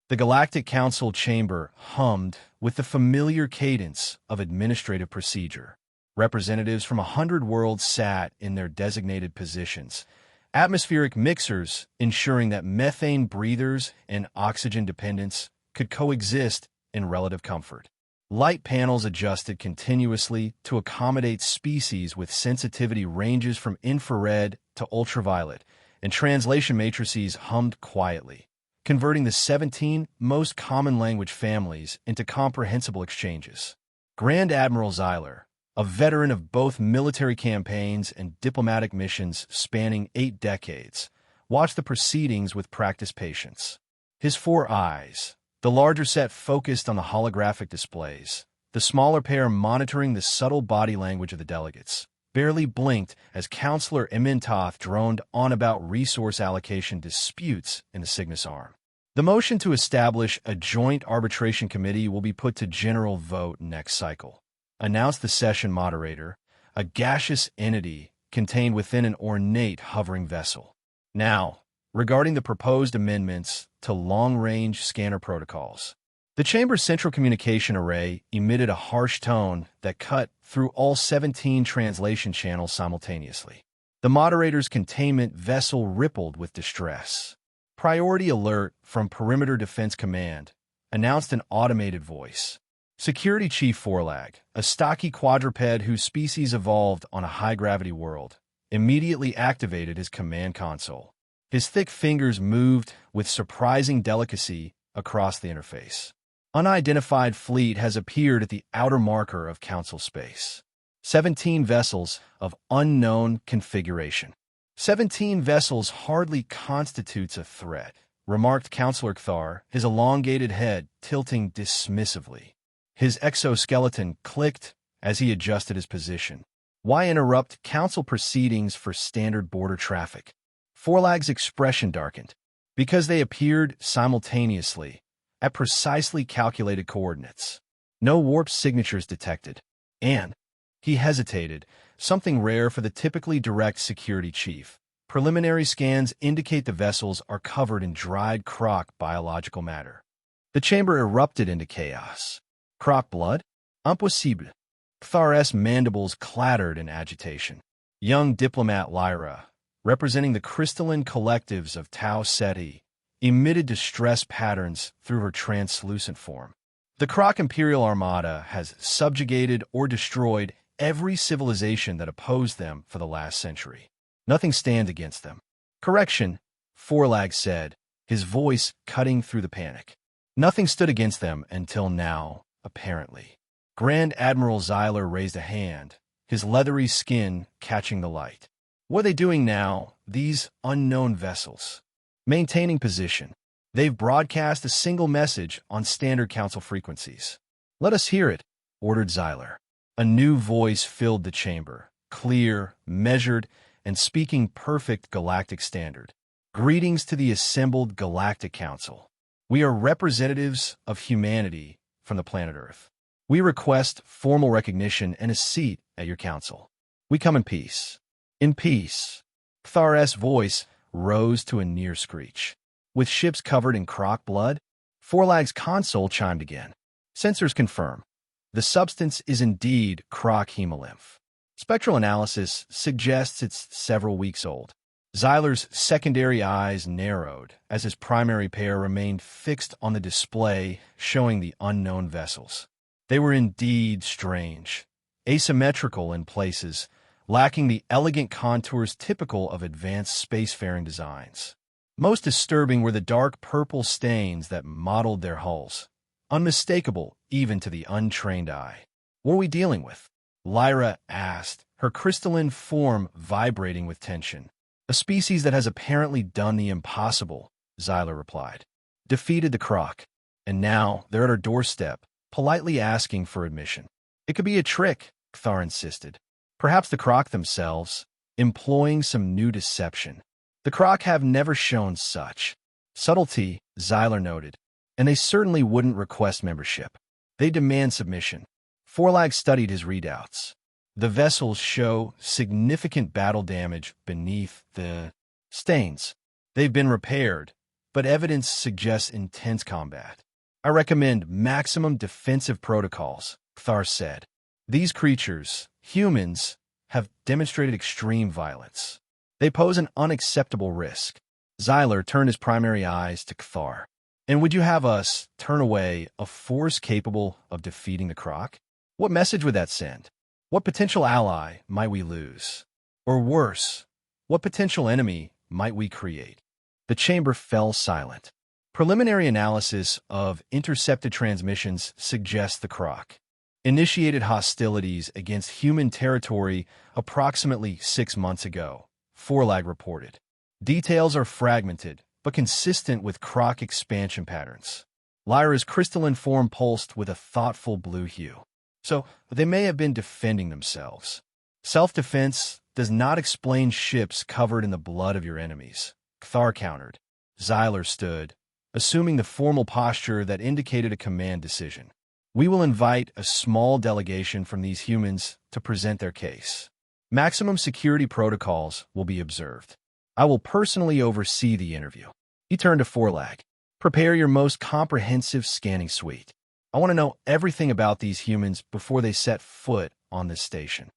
The Galactic Council chamber hummed with the familiar cadence of administrative procedure. Representatives from 100 worlds sat in their designated positions, atmospheric mixers ensuring that methane breathers and oxygen dependents could coexist in relative comfort. Light panels adjusted continuously to accommodate species with sensitivity ranges from infrared to ultraviolet, and translation matrices hummed quietly, converting the 17 most common language families into comprehensible exchanges. Grand Admiral Zyler, a veteran of both military campaigns and diplomatic missions spanning 8 decades, watched the proceedings with practiced patience. His 4 eyes, the larger set focused on the holographic displays, the smaller pair monitoring the subtle body language of the delegates, barely blinked as Counselor Emintoth droned on about resource allocation disputes in the Cygnus Arm. The motion to establish a joint arbitration committee will be put to general vote next cycle, announced the session moderator, a gaseous entity contained within an ornate hovering vessel. Now, regarding the proposed amendments to long-range scanner protocols. The chamber's central communication array emitted a harsh tone that cut through all 17 translation channels simultaneously. The moderator's containment vessel rippled with distress. Priority alert from Perimeter Defense Command, announced an automated voice. Security Chief Forlag, a stocky quadruped whose species evolved on a high-gravity world, immediately activated his command console. His thick fingers moved with surprising delicacy across the interface. Unidentified fleet has appeared at the outer marker of Council space. 17 vessels of unknown configuration. 17 vessels hardly constitutes a threat, remarked Counselor Kthar, his elongated head tilting dismissively. His exoskeleton clicked as he adjusted his position. Why interrupt Council proceedings for standard border traffic? Forlag's expression darkened. Because they appeared simultaneously, at precisely calculated coordinates. No warp signatures detected. And, he hesitated, something rare for the typically direct security chief. Preliminary scans indicate the vessels are covered in dried croc biological matter. The chamber erupted into chaos. Croc blood? Impossible. Kthar's mandibles clattered in agitation. Young diplomat Lyra, representing the crystalline collectives of Tau Ceti, emitted distress patterns through her translucent form. The Croc Imperial Armada has subjugated or destroyed every civilization that opposed them for the last century. Nothing stands against them. Correction, Forlag said, his voice cutting through the panic. Nothing stood against them until now, apparently. Grand Admiral Zyler raised a hand, his leathery skin catching the light. What are they doing now, these unknown vessels? Maintaining position. They've broadcast a single message on standard Council frequencies. Let us hear it, ordered Zyler. A new voice filled the chamber, clear, measured, and speaking perfect galactic standard. Greetings to the assembled Galactic Council. We are representatives of humanity from the planet Earth. We request formal recognition and a seat at your council. We come in peace. In peace. Kthar's voice rose to a near screech. With ships covered in croc blood, Forlag's console chimed again. Sensors confirm. The substance is indeed croc hemolymph. Spectral analysis suggests it's several weeks old. Zyler's secondary eyes narrowed as his primary pair remained fixed on the display showing the unknown vessels. They were indeed strange, asymmetrical in places, lacking the elegant contours typical of advanced spacefaring designs. Most disturbing were the dark purple stains that mottled their hulls, unmistakable even to the untrained eye. What are we dealing with? Lyra asked, her crystalline form vibrating with tension. A species that has apparently done the impossible, Zyler replied. Defeated the croc, and now they're at our doorstep, politely asking for admission. It could be a trick, Kthar insisted. Perhaps the croc themselves, employing some new deception. The croc have never shown such subtlety, Zyler noted, and they certainly wouldn't request membership. They demand submission. Forlag studied his readouts. The vessels show significant battle damage beneath the stains. They've been repaired, but evidence suggests intense combat. I recommend maximum defensive protocols, Cthar said. These creatures, humans, have demonstrated extreme violence. They pose an unacceptable risk. Xyler turned his primary eyes to Cthar. And would you have us turn away a force capable of defeating the Croc? What message would that send? What potential ally might we lose? Or worse, what potential enemy might we create? The chamber fell silent. Preliminary analysis of intercepted transmissions suggests the Croc initiated hostilities against human territory approximately 6 months ago, Forlag reported. Details are fragmented, but consistent with Croc expansion patterns. Lyra's crystalline form pulsed with a thoughtful blue hue. So, they may have been defending themselves. Self-defense does not explain ships covered in the blood of your enemies, Cthar countered. Xyler stood, assuming the formal posture that indicated a command decision. We will invite a small delegation from these humans to present their case. Maximum security protocols will be observed. I will personally oversee the interview. He turned to Forlag. Prepare your most comprehensive scanning suite. I want to know everything about these humans before they set foot on this station.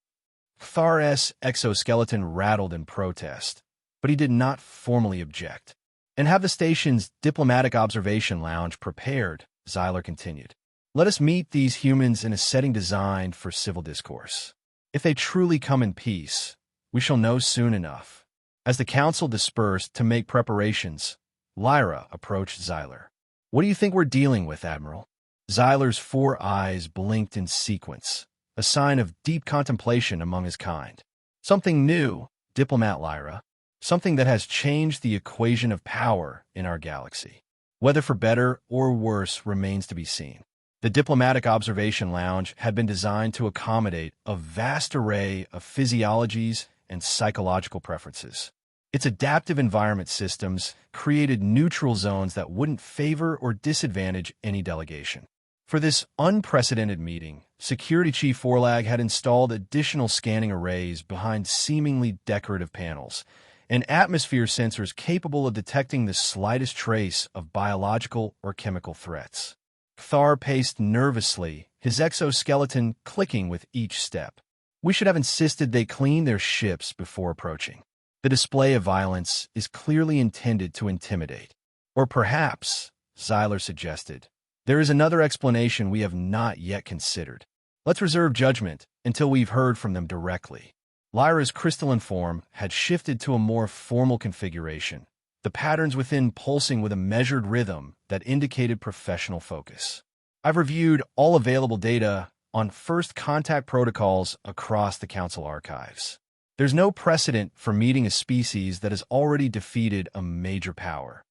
Cthar's exoskeleton rattled in protest, but he did not formally object. And have the station's diplomatic observation lounge prepared, Xyler continued. Let us meet these humans in a setting designed for civil discourse. If they truly come in peace, we shall know soon enough. As the council dispersed to make preparations, Lyra approached Xyler. What do you think we're dealing with, Admiral? Xyler's 4 eyes blinked in sequence, a sign of deep contemplation among his kind. Something new, Diplomat Lyra. Something that has changed the equation of power in our galaxy. Whether for better or worse remains to be seen. The Diplomatic Observation Lounge had been designed to accommodate a vast array of physiologies and psychological preferences. Its adaptive environment systems created neutral zones that wouldn't favor or disadvantage any delegation. For this unprecedented meeting, Security Chief Forlag had installed additional scanning arrays behind seemingly decorative panels, and atmosphere sensors capable of detecting the slightest trace of biological or chemical threats. Cthar paced nervously, his exoskeleton clicking with each step. We should have insisted they clean their ships before approaching. The display of violence is clearly intended to intimidate. Or perhaps, Xyler suggested, there is another explanation we have not yet considered. Let's reserve judgment until we've heard from them directly. Lyra's crystalline form had shifted to a more formal configuration, the patterns within pulsing with a measured rhythm that indicated professional focus. I've reviewed all available data on first contact protocols across the Council archives. There's no precedent for meeting a species that has already defeated a major power.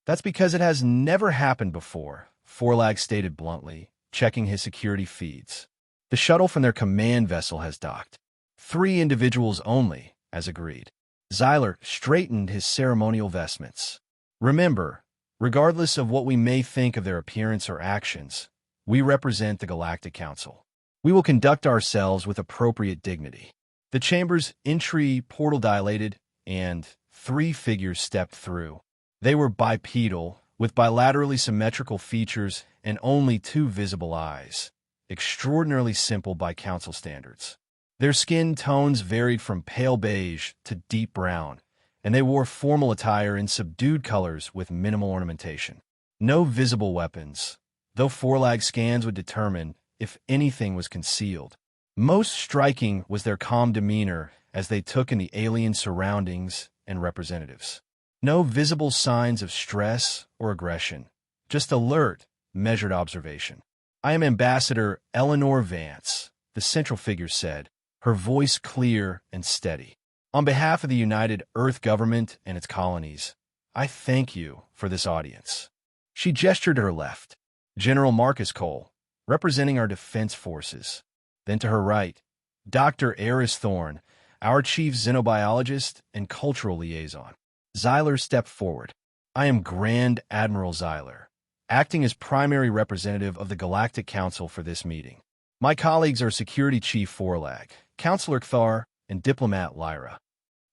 That's because it has never happened before, Forlag stated bluntly, checking his security feeds. The shuttle from their command vessel has docked. 3 individuals only, as agreed. Xyler straightened his ceremonial vestments. Remember, regardless of what we may think of their appearance or actions, we represent the Galactic Council. We will conduct ourselves with appropriate dignity. The chamber's entry portal dilated, and 3 figures stepped through. They were bipedal, with bilaterally symmetrical features and only 2 visible eyes, extraordinarily simple by Council standards. Their skin tones varied from pale beige to deep brown, and they wore formal attire in subdued colors with minimal ornamentation. No visible weapons, though Forlag scans would determine if anything was concealed. Most striking was their calm demeanor as they took in the alien surroundings and representatives. No visible signs of stress or aggression, just alert, measured observation. I am Ambassador Eleanor Vance, the central figure said, her voice clear and steady. On behalf of the United Earth government and its colonies, I thank you for this audience. She gestured to her left. General Marcus Cole, representing our defense forces. Then to her right, Dr. Eris Thorne, our chief xenobiologist and cultural liaison. Xyler stepped forward. I am Grand Admiral Xyler, acting as primary representative of the Galactic Council for this meeting. My colleagues are Security Chief Forlag, Counselor Cthar, and Diplomat Lyra.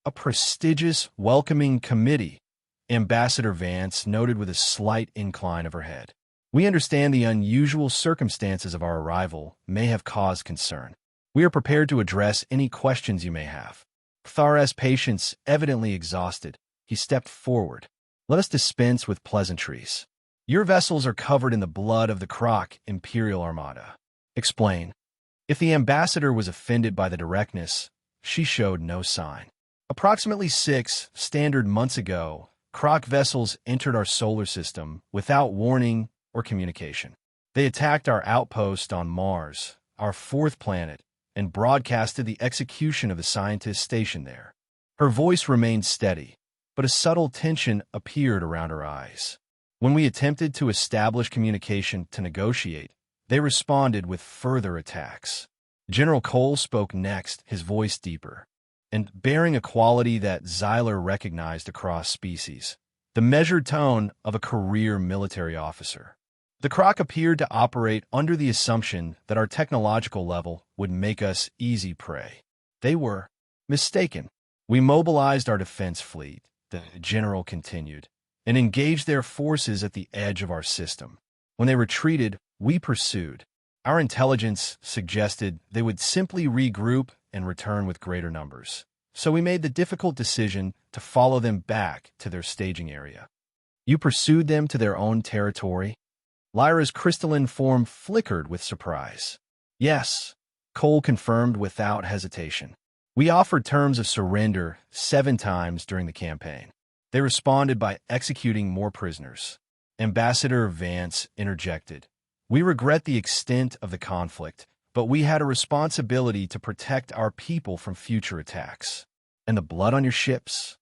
A prestigious, welcoming committee, Ambassador Vance noted with a slight incline of her head. We understand the unusual circumstances of our arrival may have caused concern. We are prepared to address any questions you may have. Thar's patience evidently exhausted, he stepped forward. Let us dispense with pleasantries. Your vessels are covered in the blood of the Croc Imperial Armada. Explain. If the ambassador was offended by the directness, she showed no sign. Approximately 6 standard months ago, Croc vessels entered our solar system without warning or communication. They attacked our outpost on Mars, our 4th planet, and broadcasted the execution of the scientists stationed there. Her voice remained steady, but a subtle tension appeared around her eyes. When we attempted to establish communication to negotiate, they responded with further attacks. General Cole spoke next, his voice deeper, and bearing a quality that Xyler recognized across species, the measured tone of a career military officer. The Croc appeared to operate under the assumption that our technological level would make us easy prey. They were mistaken. We mobilized our defense fleet, the general continued, and engaged their forces at the edge of our system. When they retreated, we pursued. Our intelligence suggested they would simply regroup and return with greater numbers. So we made the difficult decision to follow them back to their staging area. You pursued them to their own territory? Lyra's crystalline form flickered with surprise. Yes, Cole confirmed without hesitation. We offered terms of surrender 7 times during the campaign. They responded by executing more prisoners. Ambassador Vance interjected. We regret the extent of the conflict, but we had a responsibility to protect our people from future attacks. And the blood on your ships?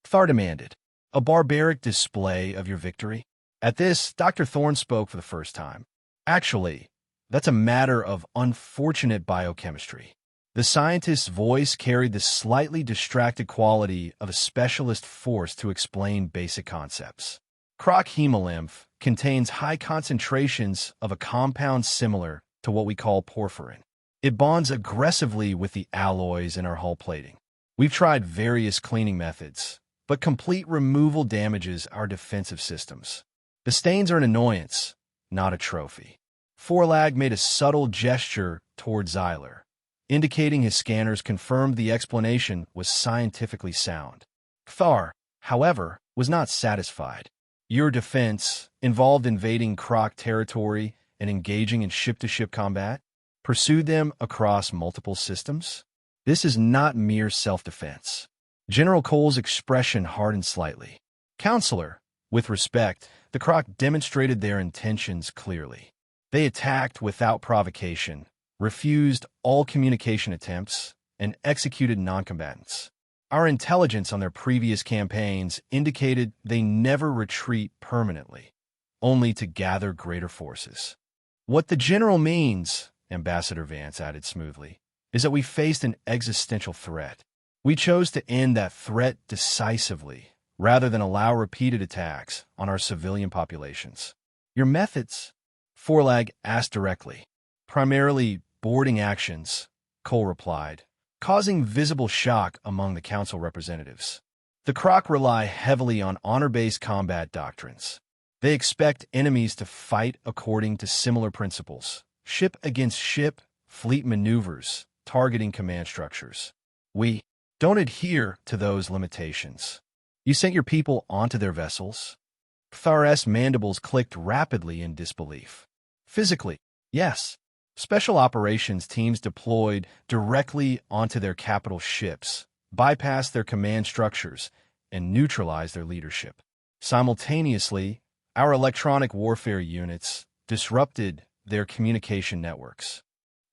Thar demanded. A barbaric display of your victory? At this, Dr. Thorne spoke for the first time. Actually, that's a matter of unfortunate biochemistry. The scientist's voice carried the slightly distracted quality of a specialist forced to explain basic concepts. Croc hemolymph contains high concentrations of a compound similar to what we call porphyrin. It bonds aggressively with the alloys in our hull plating. We've tried various cleaning methods, but complete removal damages our defensive systems. The stains are an annoyance, not a trophy. Forlag made a subtle gesture toward Xyler, indicating his scanners confirmed the explanation was scientifically sound. Thar, however, was not satisfied. Your defense involved invading Croc territory and engaging in ship-to-ship combat? Pursued them across multiple systems? This is not mere self-defense. General Cole's expression hardened slightly. Counselor, with respect, the Croc demonstrated their intentions clearly. They attacked without provocation, refused all communication attempts, and executed non-combatants. Our intelligence on their previous campaigns indicated they never retreat permanently, only to gather greater forces. What the general means, Ambassador Vance added smoothly, is that we faced an existential threat. We chose to end that threat decisively, rather than allow repeated attacks on our civilian populations. Your methods? Forlag asked directly. Primarily boarding actions, Cole replied, causing visible shock among the council representatives. The Croc rely heavily on honor-based combat doctrines. They expect enemies to fight according to similar principles, ship against ship, fleet maneuvers, targeting command structures. We don't adhere to those limitations. You sent your people onto their vessels? Thar's mandibles clicked rapidly in disbelief. Physically, yes. Special operations teams deployed directly onto their capital ships, bypassed their command structures, and neutralized their leadership. Simultaneously, our electronic warfare units disrupted their communication networks.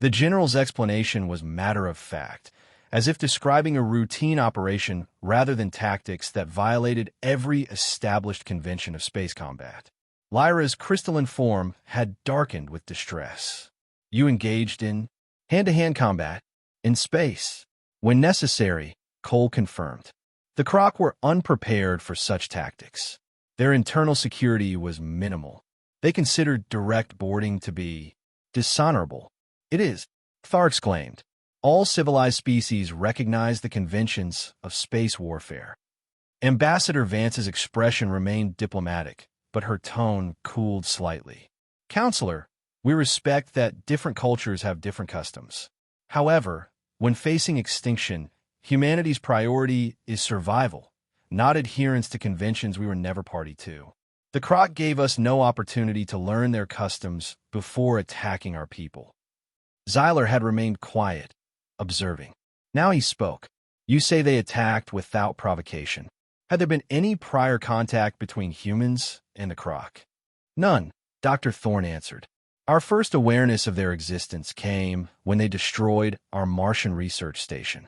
The general's explanation was matter-of-fact, as if describing a routine operation rather than tactics that violated every established convention of space combat. Lyra's crystalline form had darkened with distress. You engaged in hand-to-hand combat in space. When necessary, Cole confirmed. The Croc were unprepared for such tactics. Their internal security was minimal. They considered direct boarding to be dishonorable. It is, Thar exclaimed. All civilized species recognize the conventions of space warfare. Ambassador Vance's expression remained diplomatic, but her tone cooled slightly. Counselor, we respect that different cultures have different customs. However, when facing extinction, humanity's priority is survival, not adherence to conventions we were never party to. The Croc gave us no opportunity to learn their customs before attacking our people. Xyler had remained quiet, observing. Now he spoke. You say they attacked without provocation. Had there been any prior contact between humans and the Croc? None, Dr. Thorne answered. Our first awareness of their existence came when they destroyed our Martian research station.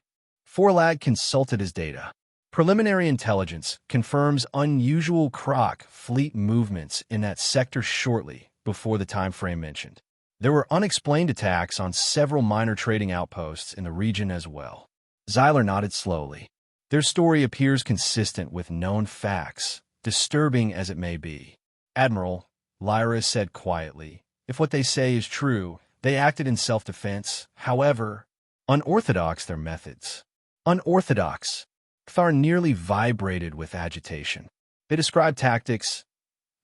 Forlag consulted his data. Preliminary intelligence confirms unusual Croc fleet movements in that sector shortly before the time frame mentioned. There were unexplained attacks on several minor trading outposts in the region as well. Xyler nodded slowly. Their story appears consistent with known facts, disturbing as it may be. Admiral, Lyra said quietly, if what they say is true, they acted in self-defense. However, unorthodox their methods. Unorthodox. Thar nearly vibrated with agitation. They described tactics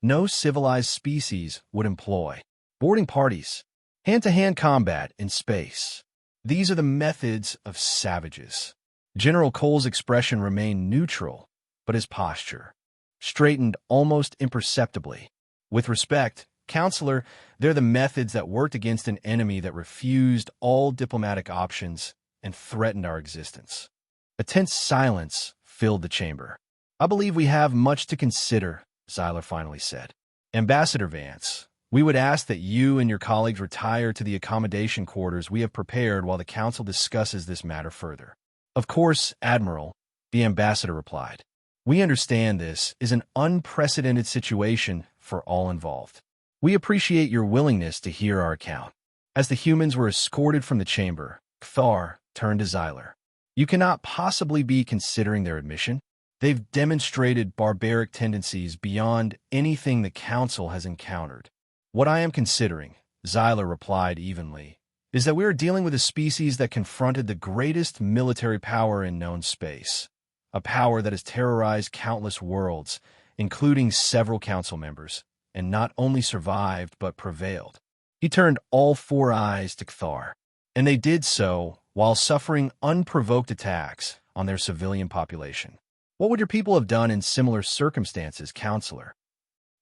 no civilized species would employ. Boarding parties. Hand-to-hand combat in space. These are the methods of savages. General Cole's expression remained neutral, but his posture straightened almost imperceptibly. With respect, Counselor, they're the methods that worked against an enemy that refused all diplomatic options and threatened our existence. A tense silence filled the chamber. I believe we have much to consider, Xyler finally said. Ambassador Vance, we would ask that you and your colleagues retire to the accommodation quarters we have prepared while the Council discusses this matter further. Of course, Admiral, the ambassador replied. We understand this is an unprecedented situation for all involved. We appreciate your willingness to hear our account. As the humans were escorted from the chamber, Thar turned to Xyler. You cannot possibly be considering their admission. They've demonstrated barbaric tendencies beyond anything the Council has encountered. What I am considering, Xyler replied evenly, is that we are dealing with a species that confronted the greatest military power in known space, a power that has terrorized countless worlds, including several Council members, and not only survived but prevailed. He turned all four eyes to Thar, and they did so while suffering unprovoked attacks on their civilian population. What would your people have done in similar circumstances, Counselor?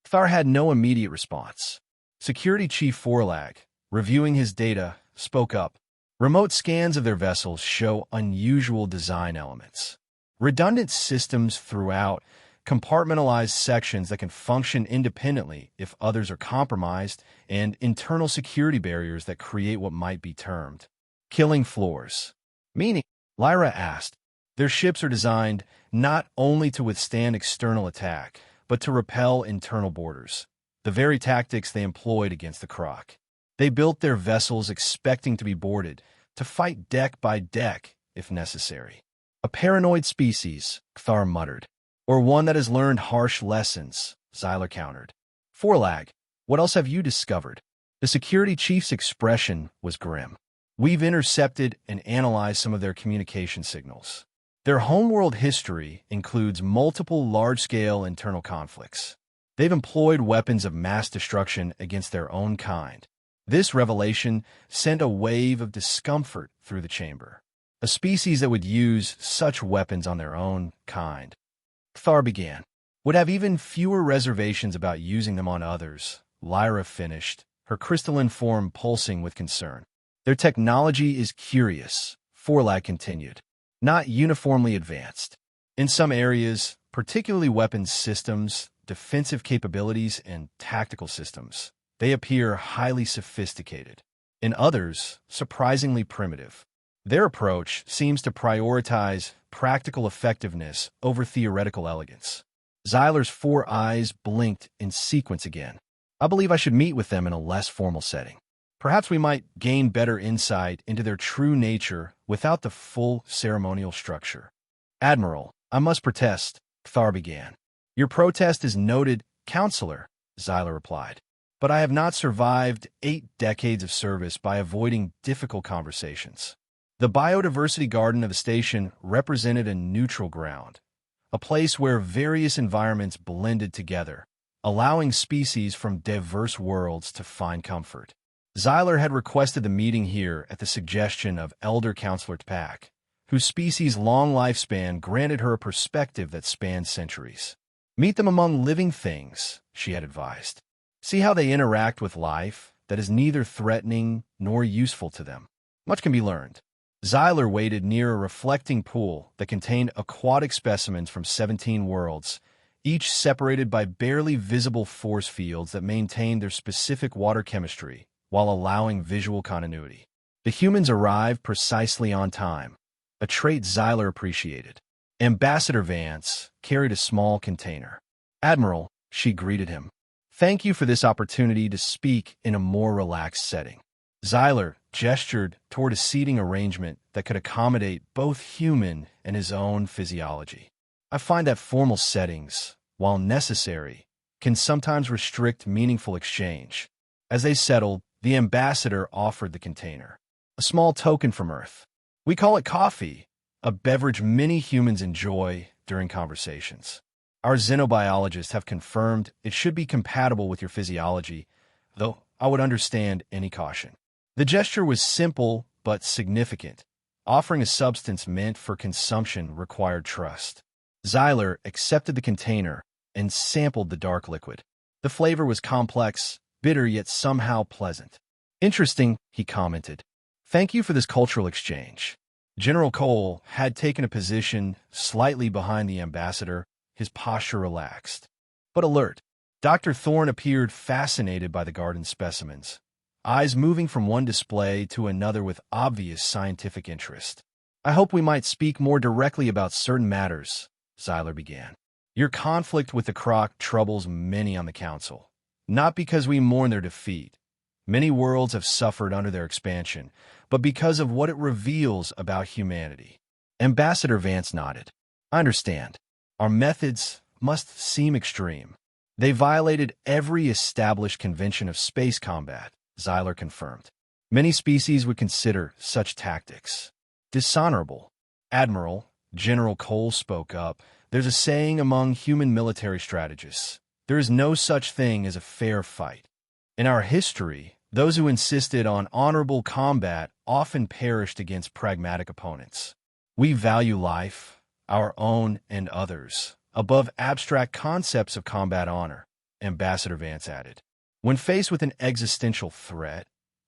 Thar had no immediate response. Security Chief Forlag, reviewing his data, spoke up. Remote scans of their vessels show unusual design elements. Redundant systems throughout, compartmentalized sections that can function independently if others are compromised, and internal security barriers that create what might be termed killing floors. Meaning, Lyra asked, their ships are designed not only to withstand external attack, but to repel internal borders, the very tactics they employed against the Croc. They built their vessels expecting to be boarded, to fight deck by deck if necessary. A paranoid species, Thar muttered. Or one that has learned harsh lessons, Xyler countered. Forlag, what else have you discovered? The security chief's expression was grim. We've intercepted and analyzed some of their communication signals. Their homeworld history includes multiple large-scale internal conflicts. They've employed weapons of mass destruction against their own kind. This revelation sent a wave of discomfort through the chamber. A species that would use such weapons on their own kind, Thar began, would have even fewer reservations about using them on others, Lyra finished, her crystalline form pulsing with concern. Their technology is curious, Forlag continued, not uniformly advanced. In some areas, particularly weapons systems, defensive capabilities, and tactical systems, they appear highly sophisticated. In others, surprisingly primitive. Their approach seems to prioritize practical effectiveness over theoretical elegance. Xyler's four eyes blinked in sequence again. I believe I should meet with them in a less formal setting. Perhaps we might gain better insight into their true nature without the full ceremonial structure. Admiral, I must protest, Thar began. Your protest is noted, Counselor, Xyler replied. But I have not survived 8 decades of service by avoiding difficult conversations. The biodiversity garden of the station represented a neutral ground, a place where various environments blended together, allowing species from diverse worlds to find comfort. Xyler had requested the meeting here at the suggestion of Elder Counselor Tpak, whose species' long lifespan granted her a perspective that spanned centuries. Meet them among living things, she had advised. See how they interact with life that is neither threatening nor useful to them. Much can be learned. Xyler waited near a reflecting pool that contained aquatic specimens from 17 worlds, each separated by barely visible force fields that maintained their specific water chemistry while allowing visual continuity. The humans arrived precisely on time, a trait Xyler appreciated. Ambassador Vance carried a small container. "Admiral," she greeted him. "Thank you for this opportunity to speak in a more relaxed setting." Xyler gestured toward a seating arrangement that could accommodate both human and his own physiology. "I find that formal settings, while necessary, can sometimes restrict meaningful exchange." As they settled, the ambassador offered the container. "A small token from Earth. We call it coffee, a beverage many humans enjoy during conversations. Our xenobiologists have confirmed it should be compatible with your physiology, though I would understand any caution." The gesture was simple but significant. Offering a substance meant for consumption required trust. Xyler accepted the container and sampled the dark liquid. The flavor was complex, bitter yet somehow pleasant. "Interesting," he commented. "Thank you for this cultural exchange." General Cole had taken a position slightly behind the ambassador, his posture relaxed, but alert. Dr. Thorne appeared fascinated by the garden specimens, eyes moving from one display to another with obvious scientific interest. "I hope we might speak more directly about certain matters," Xyler began. "Your conflict with the Croc troubles many on the Council, not because we mourn their defeat. Many worlds have suffered under their expansion, but because of what it reveals about humanity." Ambassador Vance nodded. "I understand. Our methods must seem extreme. They violated every established convention of space combat," Xyler confirmed. "Many species would consider such tactics dishonorable." "Admiral," General Cole spoke up, "there's a saying among human military strategists. There is no such thing as a fair fight. In our history, those who insisted on honorable combat often perished against pragmatic opponents. We value life, our own and others, above abstract concepts of combat honor," Ambassador Vance added. "When faced with an existential threat,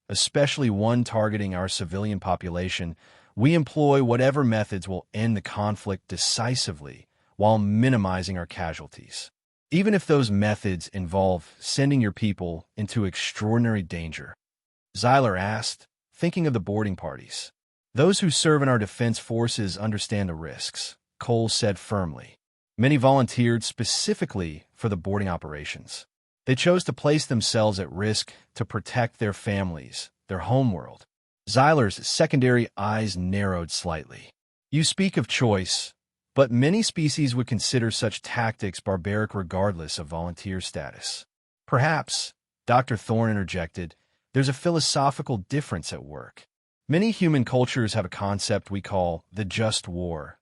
especially one targeting our civilian population, we employ whatever methods will end the conflict decisively while minimizing our casualties, even if those methods involve sending your people into extraordinary danger." Xyler asked, thinking of the boarding parties. "Those who serve in our defense forces understand the risks," Cole said firmly. "Many volunteered specifically for the boarding operations. They chose to place themselves at risk to protect their families, their homeworld." Xyler's secondary eyes narrowed slightly. "You speak of choice, but many species would consider such tactics barbaric regardless of volunteer status." "Perhaps," Dr. Thorne interjected, "there's a philosophical difference at work. Many human cultures have a concept we call the just war.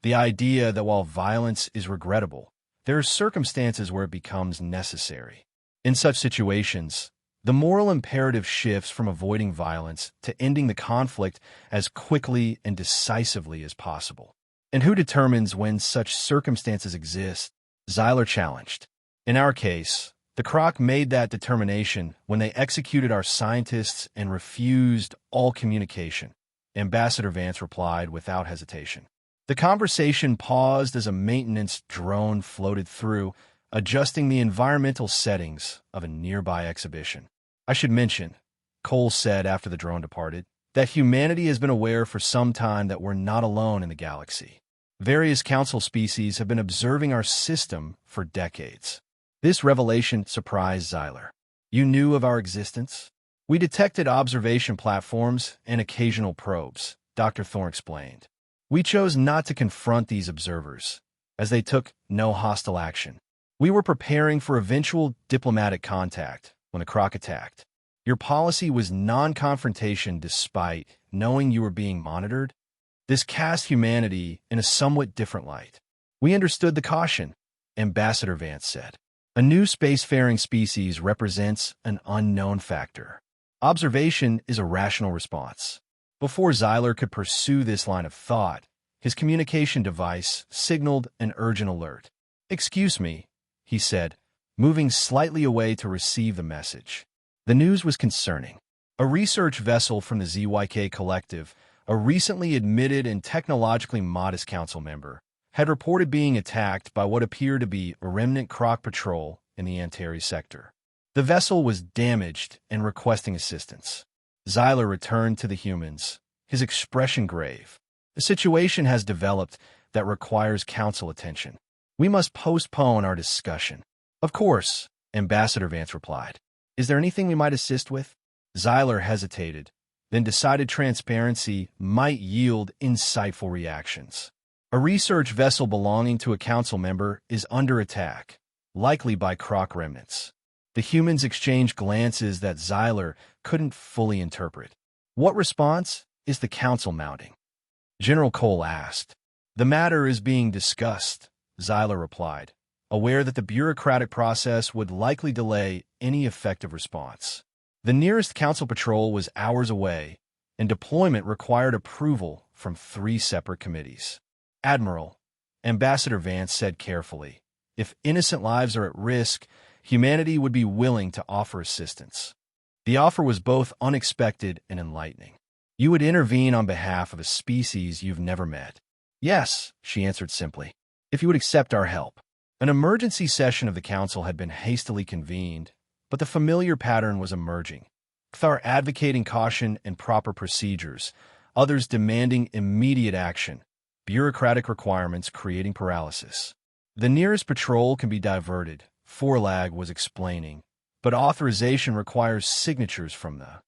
The idea that while violence is regrettable, there are circumstances where it becomes necessary. In such situations, the moral imperative shifts from avoiding violence to ending the conflict as quickly and decisively as possible." "And who determines when such circumstances exist?" Xyler challenged. "In our case, the Croc made that determination when they executed our scientists and refused all communication," Ambassador Vance replied without hesitation. The conversation paused as a maintenance drone floated through, adjusting the environmental settings of a nearby exhibition. "I should mention," Cole said after the drone departed, "that humanity has been aware for some time that we're not alone in the galaxy. Various council species have been observing our system for decades." This revelation surprised Xyler. "You knew of our existence?" "We detected observation platforms and occasional probes," Dr. Thorne explained. "We chose not to confront these observers, as they took no hostile action. We were preparing for eventual diplomatic contact when the Croc attacked. Your policy was non-confrontation despite knowing you were being monitored. This cast humanity in a somewhat different light. We understood the caution, Ambassador Vance said. A new spacefaring species represents an unknown factor. Observation is a rational response. Before Xyler could pursue this line of thought, his communication device signaled an urgent alert. "Excuse me," he said, moving slightly away to receive the message. The news was concerning. A research vessel from the ZYK Collective, a recently admitted and technologically modest council member, had reported being attacked by what appeared to be a remnant Croc patrol in the Antares sector. The vessel was damaged and requesting assistance. Xyler returned to the humans, his expression grave. "A situation has developed that requires council attention. We must postpone our discussion." "Of course," Ambassador Vance replied. "Is there anything we might assist with?" Xyler hesitated, then decided transparency might yield insightful reactions. "A research vessel belonging to a council member is under attack, likely by Croc remnants." The humans exchanged glances that Xyler couldn't fully interpret. "What response is the council mounting?" General Cole asked. "The matter is being discussed," Xyler replied, aware that the bureaucratic process would likely delay any effective response. The nearest council patrol was hours away, and deployment required approval from 3 separate committees. "Admiral," Ambassador Vance said carefully, "if innocent lives are at risk, humanity would be willing to offer assistance." The offer was both unexpected and enlightening. "You would intervene on behalf of a species you've never met." "Yes," she answered simply, "if you would accept our help." An emergency session of the council had been hastily convened, but the familiar pattern was emerging. Kthar advocating caution and proper procedures, others demanding immediate action, bureaucratic requirements creating paralysis. "The nearest patrol can be diverted," Forlag was explaining, "but authorization requires signatures from the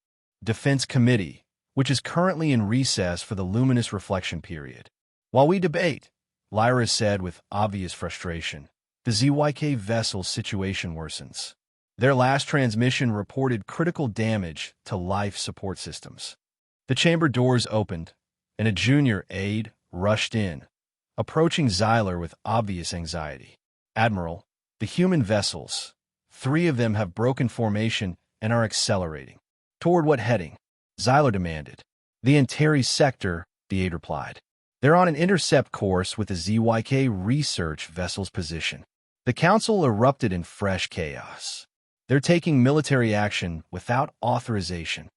Defense Committee, which is currently in recess for the luminous reflection period." "While we debate," Lyra said with obvious frustration, "the ZYK vessel's situation worsens. Their last transmission reported critical damage to life support systems." The chamber doors opened, and a junior aide rushed in, approaching Xyler with obvious anxiety. "Admiral, the human vessels, 3 of them have broken formation and are accelerating." "Toward what heading?" Xyler demanded. "The Antares sector," the aide replied. "They're on an intercept course with the ZYK research vessel's position." The council erupted in fresh chaos. "They're taking military action without authorization,"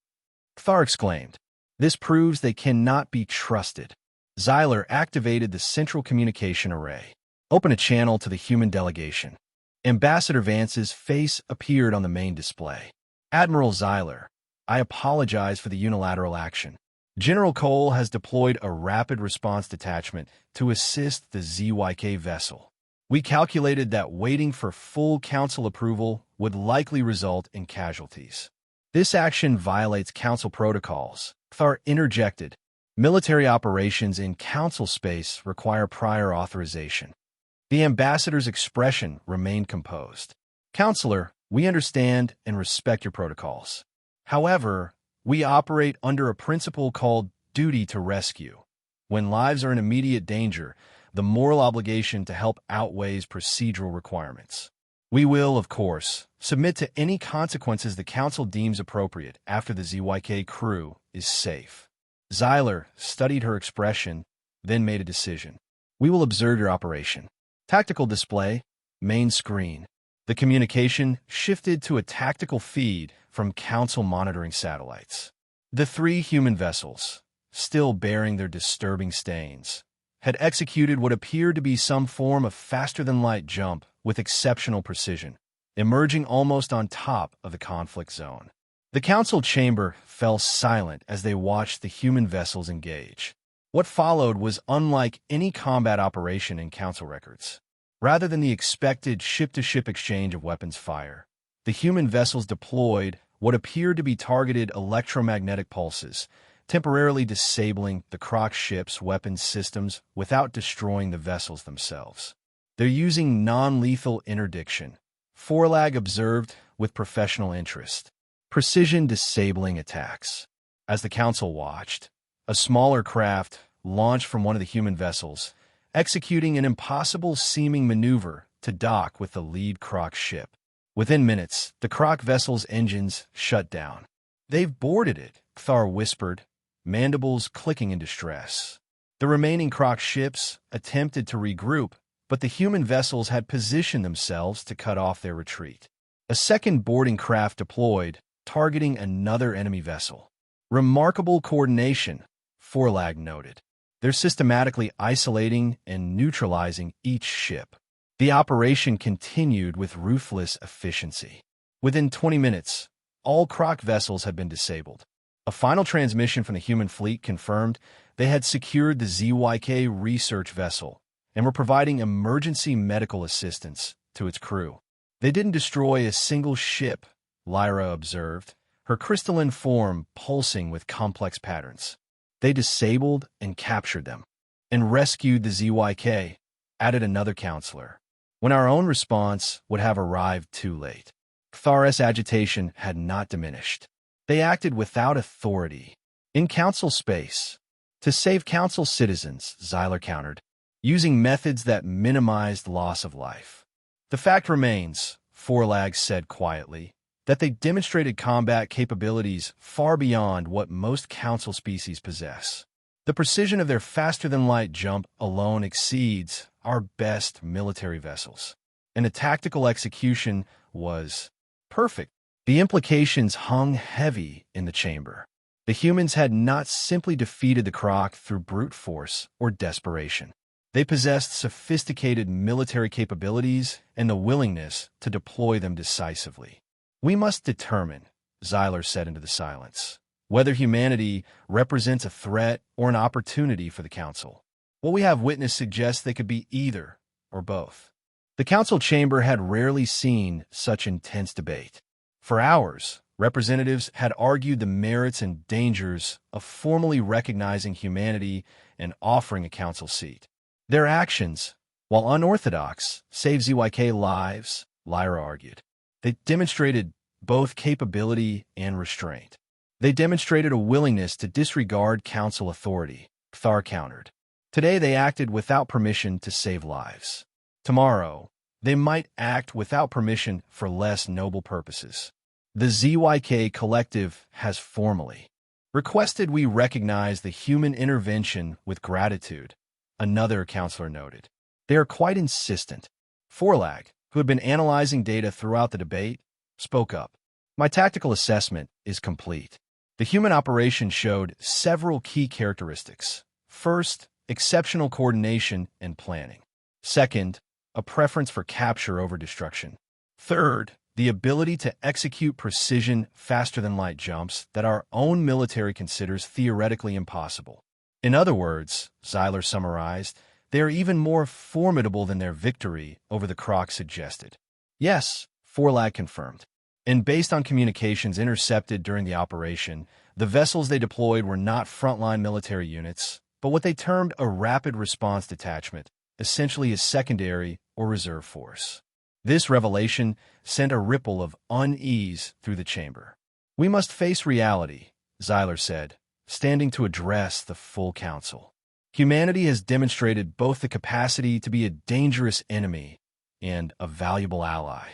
Kthar exclaimed. "This proves they cannot be trusted." Xyler activated the central communication array. "Open a channel to the human delegation." Ambassador Vance's face appeared on the main display. "Admiral Xyler, I apologize for the unilateral action. General Cole has deployed a rapid response detachment to assist the ZYK vessel. We calculated that waiting for full council approval would likely result in casualties." "This action violates council protocols," Kthar interjected. "Military operations in council space require prior authorization." The ambassador's expression remained composed. "Counselor, we understand and respect your protocols. However, we operate under a principle called duty to rescue. When lives are in immediate danger, the moral obligation to help outweighs procedural requirements. We will, of course, submit to any consequences the council deems appropriate after the ZYK crew is safe." Xyler studied her expression, then made a decision. "We will observe your operation." Tactical display, main screen. The communication shifted to a tactical feed from council monitoring satellites. The 3 human vessels, still bearing their disturbing stains, had executed what appeared to be some form of faster-than-light jump with exceptional precision, emerging almost on top of the conflict zone. The council chamber fell silent as they watched the human vessels engage. What followed was unlike any combat operation in council records. Rather than the expected ship-to-ship exchange of weapons fire, the human vessels deployed what appeared to be targeted electromagnetic pulses, temporarily disabling the Croc ship's weapons systems without destroying the vessels themselves. "They're using non-lethal interdiction," Forlag observed with professional interest. "Precision disabling attacks." As the council watched, a smaller craft launched from one of the human vessels, executing an impossible-seeming maneuver to dock with the lead Croc ship. Within minutes, the Croc vessel's engines shut down. "They've boarded it," Thar whispered, mandibles clicking in distress. The remaining Croc ships attempted to regroup, but the human vessels had positioned themselves to cut off their retreat. A second boarding craft deployed, targeting another enemy vessel. "Remarkable coordination," Forlag noted. "They're systematically isolating and neutralizing each ship." The operation continued with ruthless efficiency. Within 20 minutes, all Croc vessels had been disabled. A final transmission from the human fleet confirmed they had secured the ZYK research vessel and were providing emergency medical assistance to its crew. "They didn't destroy a single ship," Lyra observed, her crystalline form pulsing with complex patterns. "They disabled and captured them, and rescued the ZYK," added another counselor, "when our own response would have arrived too late." Thar's agitation had not diminished. "They acted without authority, in council space, to save council citizens," Xyler countered, "using methods that minimized loss of life." "The fact remains," Forlag said quietly, "that they demonstrated combat capabilities far beyond what most council species possess. The precision of their faster-than-light jump alone exceeds our best military vessels, and the tactical execution was perfect." The implications hung heavy in the chamber. The humans had not simply defeated the Croc through brute force or desperation. They possessed sophisticated military capabilities and the willingness to deploy them decisively. "We must determine," Xyler said into the silence, "whether humanity represents a threat or an opportunity for the Council. What we have witnessed suggests they could be either or both." The Council chamber had rarely seen such intense debate. For hours, representatives had argued the merits and dangers of formally recognizing humanity and offering a council seat. Their actions, while unorthodox, saved ZYK lives, Lyra argued. They demonstrated both capability and restraint. They demonstrated a willingness to disregard council authority, Thar countered. Today they acted without permission to save lives. Tomorrow, they might act without permission for less noble purposes. "The ZYK Collective has formally requested we recognize the human intervention with gratitude," another counselor noted. "They are quite insistent." Forlag, who had been analyzing data throughout the debate, spoke up. "My tactical assessment is complete. The human operation showed several key characteristics. First, exceptional coordination and planning. Second, a preference for capture over destruction. Third, the ability to execute precision faster-than-light jumps that our own military considers theoretically impossible. In other words," Xyler summarized, "they are even more formidable than their victory over the Croc suggested." "Yes," Forlag confirmed. "And based on communications intercepted during the operation, the vessels they deployed were not frontline military units, but what they termed a rapid response detachment, essentially a secondary or reserve force." This revelation sent a ripple of unease through the chamber. "We must face reality," Xyler said, standing to address the full council. "Humanity has demonstrated both the capacity to be a dangerous enemy and a valuable ally.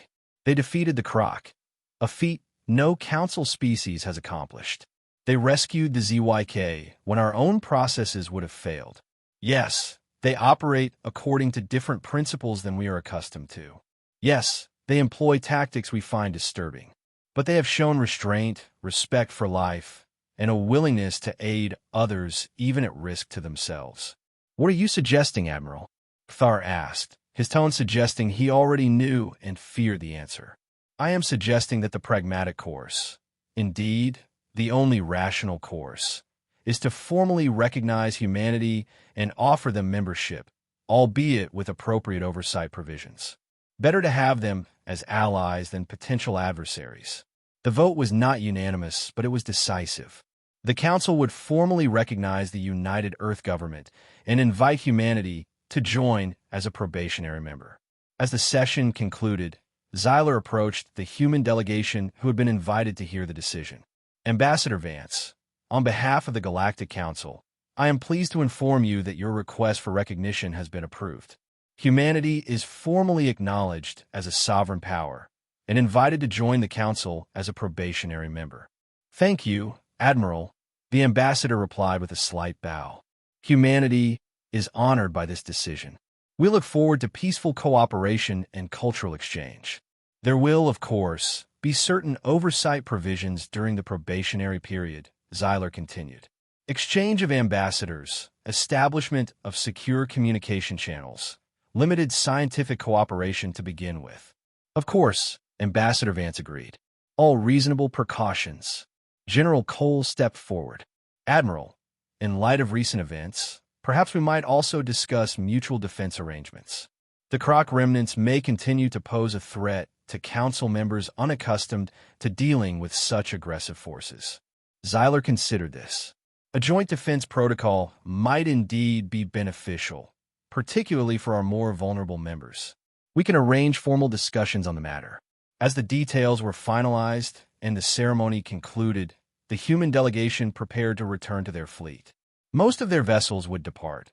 They defeated the Croc, a feat no council species has accomplished. They rescued the ZYK when our own processes would have failed. Yes, they operate according to different principles than we are accustomed to. Yes, they employ tactics we find disturbing. But they have shown restraint, respect for life, and a willingness to aid others even at risk to themselves." "What are you suggesting, Admiral?" Thar asked, his tone suggesting he already knew and feared the answer. "I am suggesting that the pragmatic course, indeed, the only rational course, is to formally recognize humanity and offer them membership, albeit with appropriate oversight provisions. Better to have them as allies than potential adversaries." The vote was not unanimous, but it was decisive. The Council would formally recognize the United Earth Government and invite humanity to join as a probationary member. As the session concluded, Xyler approached the human delegation who had been invited to hear the decision. "Ambassador Vance, on behalf of the Galactic Council, I am pleased to inform you that your request for recognition has been approved. Humanity is formally acknowledged as a sovereign power and invited to join the Council as a probationary member. Thank you, Admiral, the ambassador replied with a slight bow. Humanity is honored by this decision. We look forward to peaceful cooperation and cultural exchange. There will, of course, be certain oversight provisions during the probationary period, Zyler continued. Exchange of ambassadors, establishment of secure communication channels, limited scientific cooperation to begin with. Of course, Ambassador Vance agreed. All reasonable precautions. General Cole stepped forward. Admiral, in light of recent events, perhaps we might also discuss mutual defense arrangements. The Croc remnants may continue to pose a threat to Council members unaccustomed to dealing with such aggressive forces. Zyler considered this. A joint defense protocol might indeed be beneficial, particularly for our more vulnerable members. We can arrange formal discussions on the matter. As the details were finalized and the ceremony concluded, the human delegation prepared to return to their fleet. Most of their vessels would depart,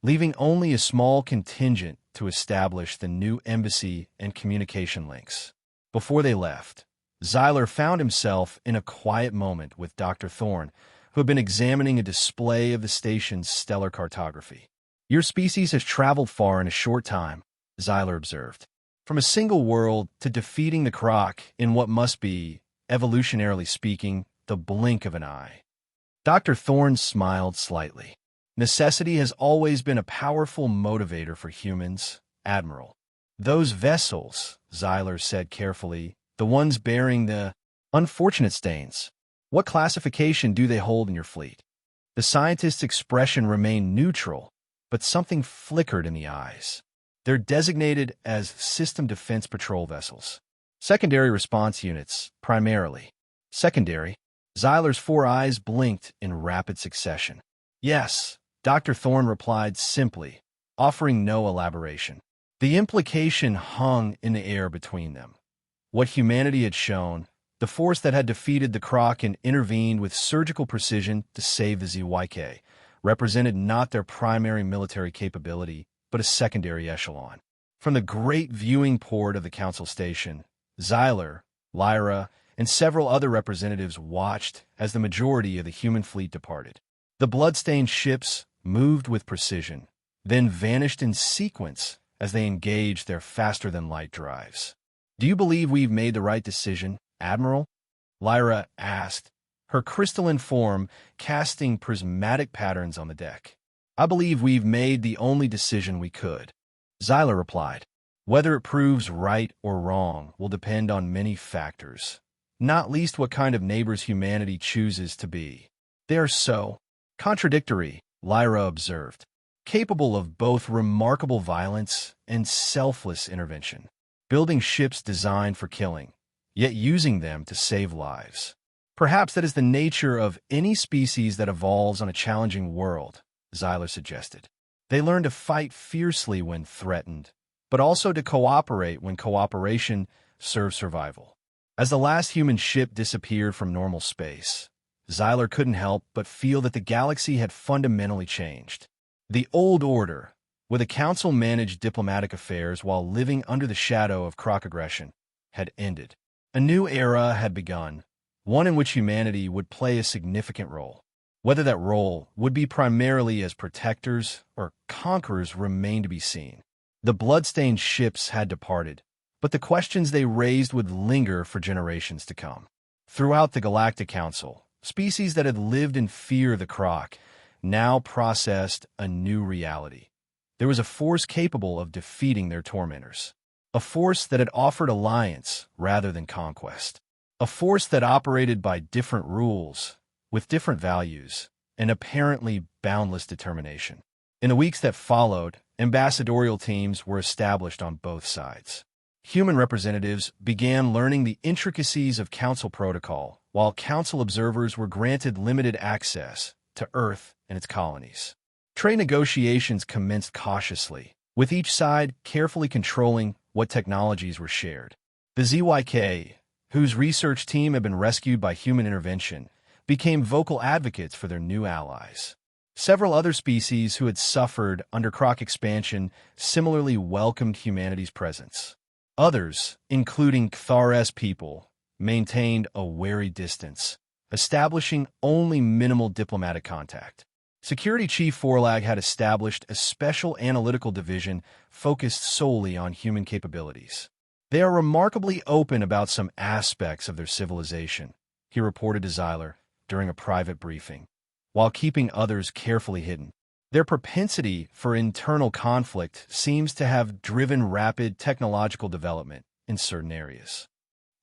leaving only a small contingent to establish the new embassy and communication links. Before they left, Zyler found himself in a quiet moment with Dr. Thorne, who had been examining a display of the station's stellar cartography. Your species has traveled far in a short time, Zyler observed. From a single world to defeating the Croc in what must be, evolutionarily speaking, the blink of an eye. Dr. Thorne smiled slightly. Necessity has always been a powerful motivator for humans, Admiral. Those vessels, Zyler said carefully, the ones bearing the unfortunate stains. What classification do they hold in your fleet? The scientist's expression remained neutral, but something flickered in the eyes. They're designated as System Defense Patrol vessels. Secondary response units, primarily. Secondary? Zyler's 4 eyes blinked in rapid succession. Yes, Dr. Thorne replied simply, offering no elaboration. The implication hung in the air between them. What humanity had shown, the force that had defeated the Croc and intervened with surgical precision to save the ZYK, represented not their primary military capability, but a secondary echelon. From the great viewing port of the Council station, Zyler, Lyra, and several other representatives watched as the majority of the human fleet departed. The blood-stained ships moved with precision, then vanished in sequence as they engaged their faster-than-light drives. Do you believe we've made the right decision, Admiral? Lyra asked, her crystalline form casting prismatic patterns on the deck. I believe we've made the only decision we could. Zyler replied. Whether it proves right or wrong will depend on many factors, not least what kind of neighbors humanity chooses to be. They are so contradictory, Lyra observed, capable of both remarkable violence and selfless intervention, building ships designed for killing, yet using them to save lives. Perhaps that is the nature of any species that evolves on a challenging world, Zyler suggested. They learn to fight fiercely when threatened, but also to cooperate when cooperation serves survival. As the last human ship disappeared from normal space, Zyler couldn't help but feel that the galaxy had fundamentally changed. The old order, where the Council managed diplomatic affairs while living under the shadow of Croc aggression, had ended. A new era had begun, one in which humanity would play a significant role. Whether that role would be primarily as protectors or conquerors remained to be seen. The blood-stained ships had departed, but the questions they raised would linger for generations to come. Throughout the Galactic Council, species that had lived in fear of the Croc now processed a new reality. There was a force capable of defeating their tormentors. A force that had offered alliance rather than conquest. A force that operated by different rules, with different values, and apparently boundless determination. In the weeks that followed, ambassadorial teams were established on both sides. Human representatives began learning the intricacies of Council protocol, while Council observers were granted limited access to Earth and its colonies. Trade negotiations commenced cautiously, with each side carefully controlling what technologies were shared. The ZYK, whose research team had been rescued by human intervention, became vocal advocates for their new allies. Several other species who had suffered under Croc expansion similarly welcomed humanity's presence. Others, including Kthar's people, maintained a wary distance, establishing only minimal diplomatic contact. Security Chief Forlag had established a special analytical division focused solely on human capabilities. They are remarkably open about some aspects of their civilization, he reported to Xyler during a private briefing, while keeping others carefully hidden. Their propensity for internal conflict seems to have driven rapid technological development in certain areas.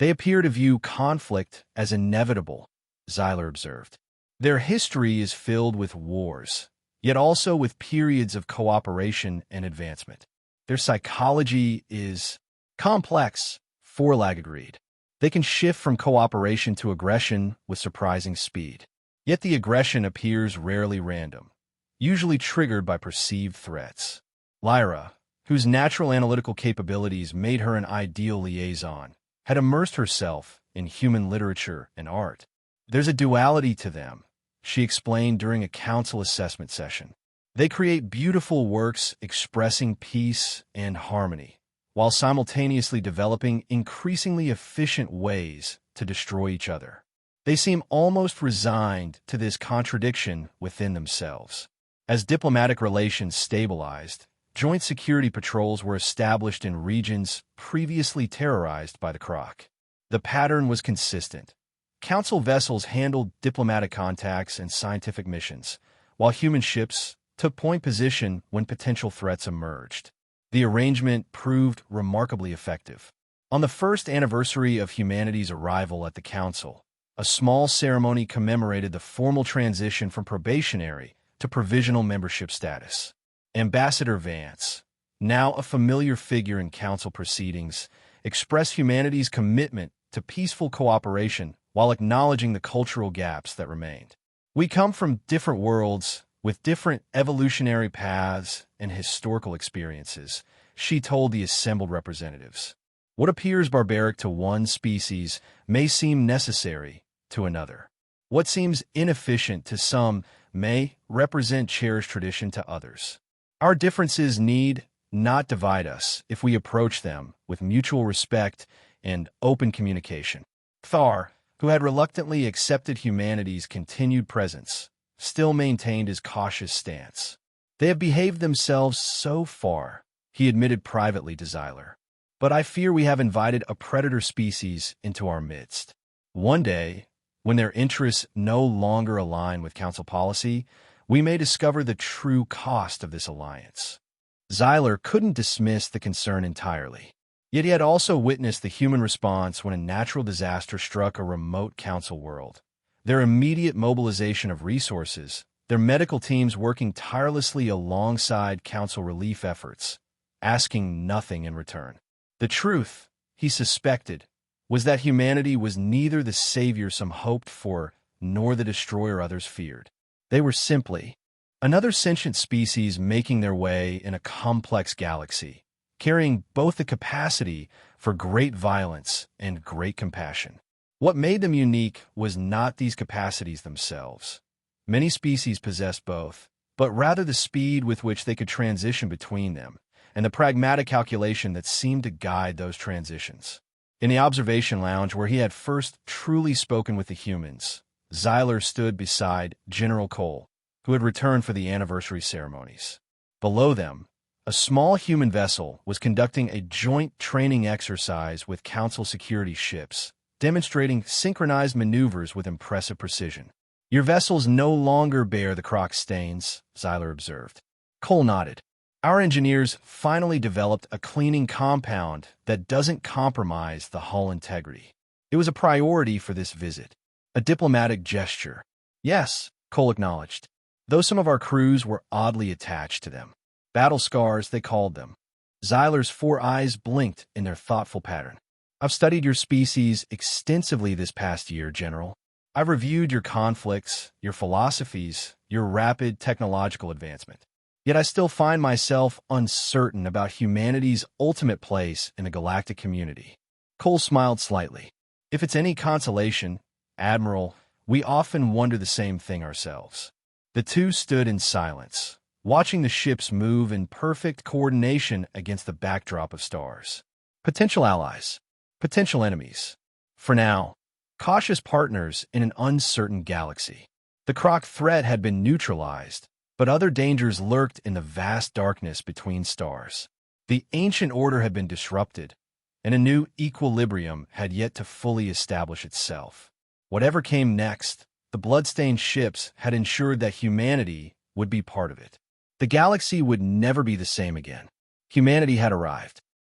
They appear to view conflict as inevitable, Xyler observed. Their history is filled with wars, yet also with periods of cooperation and advancement. Their psychology is complex, Forlag agreed. They can shift from cooperation to aggression with surprising speed. Yet the aggression appears rarely random, usually triggered by perceived threats. Lyra, whose natural analytical capabilities made her an ideal liaison, had immersed herself in human literature and art. There's a duality to them, she explained during a council assessment session. They create beautiful works expressing peace and harmony, while simultaneously developing increasingly efficient ways to destroy each other. They seem almost resigned to this contradiction within themselves. As diplomatic relations stabilized, joint security patrols were established in regions previously terrorized by the Croc. The pattern was consistent. Council vessels handled diplomatic contacts and scientific missions, while human ships took point position when potential threats emerged. The arrangement proved remarkably effective. On the first anniversary of humanity's arrival at the Council, a small ceremony commemorated the formal transition from probationary to provisional membership status. Ambassador Vance, now a familiar figure in Council proceedings, expressed humanity's commitment to peaceful cooperation while acknowledging the cultural gaps that remained. We come from different worlds with different evolutionary paths and historical experiences, she told the assembled representatives. What appears barbaric to one species may seem necessary to another. What seems inefficient to some may represent cherished tradition to others. Our differences need not divide us if we approach them with mutual respect and open communication. Kthar, who had reluctantly accepted humanity's continued presence, still maintained his cautious stance. They have behaved themselves so far, he admitted privately to Xyler. But I fear we have invited a predator species into our midst. One day, when their interests no longer align with Council policy, we may discover the true cost of this alliance. Xyler couldn't dismiss the concern entirely. Yet he had also witnessed the human response when a natural disaster struck a remote Council world. Their immediate mobilization of resources, their medical teams working tirelessly alongside Council relief efforts, asking nothing in return. The truth, he suspected, was that humanity was neither the savior some hoped for nor the destroyer others feared. They were simply another sentient species making their way in a complex galaxy, carrying both the capacity for great violence and great compassion. What made them unique was not these capacities themselves. Many species possess both, but rather the speed with which they could transition between them, and the pragmatic calculation that seemed to guide those transitions. In the observation lounge where he had first truly spoken with the humans, Xyler stood beside General Cole, who had returned for the anniversary ceremonies. Below them, a small human vessel was conducting a joint training exercise with Council security ships, demonstrating synchronized maneuvers with impressive precision. Your vessels no longer bear the Croc stains, Xyler observed. Cole nodded. Our engineers finally developed a cleaning compound that doesn't compromise the hull integrity. It was a priority for this visit. A diplomatic gesture. Yes, Cole acknowledged, though some of our crews were oddly attached to them. Battle scars, they called them. Xyler's 4 eyes blinked in their thoughtful pattern. I've studied your species extensively this past year, General. I've reviewed your conflicts, your philosophies, your rapid technological advancement. Yet I still find myself uncertain about humanity's ultimate place in the galactic community. Cole smiled slightly. If it's any consolation, Admiral, we often wonder the same thing ourselves. The two stood in silence, watching the ships move in perfect coordination against the backdrop of stars. Potential allies, potential enemies. For now, cautious partners in an uncertain galaxy. The Croc threat had been neutralized, but other dangers lurked in the vast darkness between stars. The ancient order had been disrupted, and a new equilibrium had yet to fully establish itself. Whatever came next, the bloodstained ships had ensured that humanity would be part of it. The galaxy would never be the same again. Humanity had arrived.